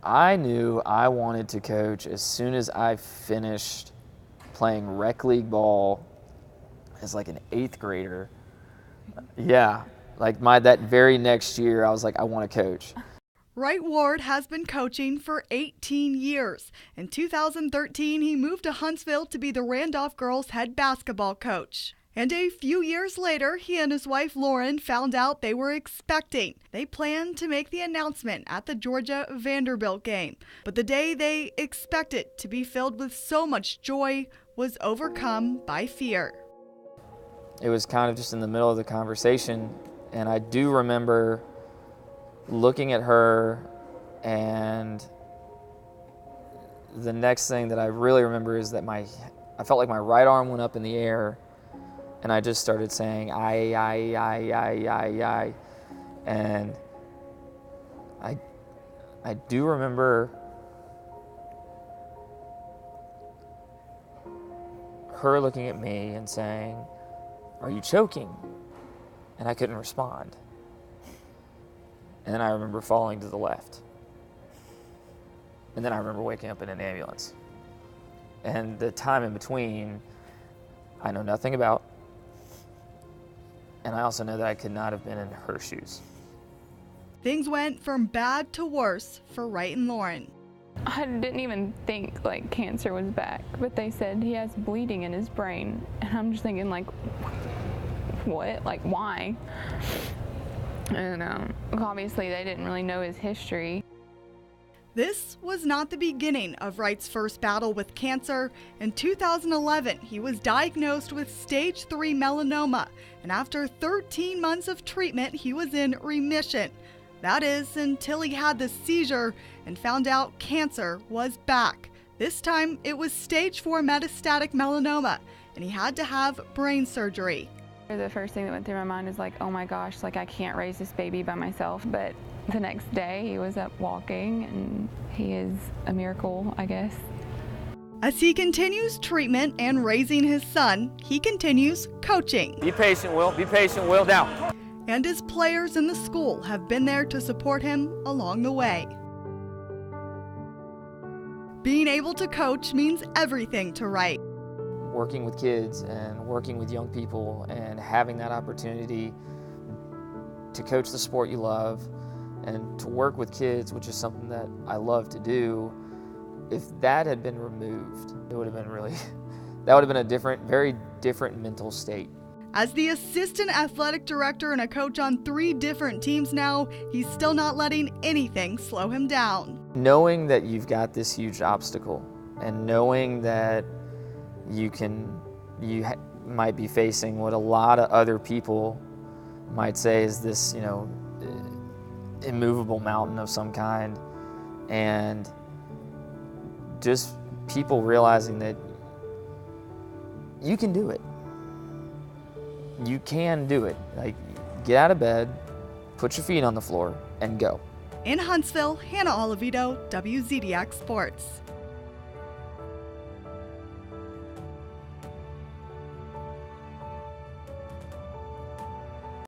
I knew I wanted to coach as soon as I finished playing rec league ball as like an 8th grader. Yeah, like that very next year, I was like, I want to coach. Wright Ward has been coaching for 18 years. In 2013, he moved to Huntsville to be the Randolph girls' head basketball coach. And a few years later, he and his wife LAURAN found out they were expecting. They planned to make the announcement at the Georgia Vanderbilt game. But the day they expected to be filled with so much joy was overcome by fear. It was kind of just in the middle of the conversation, and I do remember looking at her, and the next thing that I really remember is that I felt like my right arm went up in the air, and I just started saying, I, and I do remember her looking at me and saying, "Are you choking?" And I couldn't respond. And then I remember falling to the left. And then I remember waking up in an ambulance. And the time in between, I know nothing about. And I also know that I could not have been in her shoes. Things went from bad to worse for Wright and LAURAN. I didn't even think like cancer was back, but they said he has bleeding in his brain. And I'm just thinking like, what? Like, why? And obviously they didn't really know his history. This was not the beginning of Wright's first battle with cancer. In 2011, he was diagnosed with stage 3 melanoma, and after 13 months of treatment, he was in remission. That is, until he had the seizure and found out cancer was back. This time, it was stage 4 metastatic melanoma, and he had to have brain surgery. The first thing that went through my mind is like, oh my gosh, like I can't raise this baby by myself. But the next day he was up walking, and he is a miracle, I guess. As he continues treatment and raising his son, he continues coaching. Be patient, Will. Be patient, Will. Down. And his players in the school have been there to support him along the way. Being able to coach means everything to Wright. Working with kids and working with young people and having that opportunity to coach the sport you love and to work with kids, which is something that I love to do, if that had been removed, it would have been that would have been a very different mental state. As the assistant athletic director and a coach on 3 different teams now, he's still not letting anything slow him down. Knowing that you've got this huge obstacle and knowing that you might be facing what a lot of other people might say is this, immovable mountain of some kind, and just people realizing that you can do it. You can do it. Like, get out of bed, put your feet on the floor, and go. In Huntsville, Hannah Oliveto, WZDX Sports.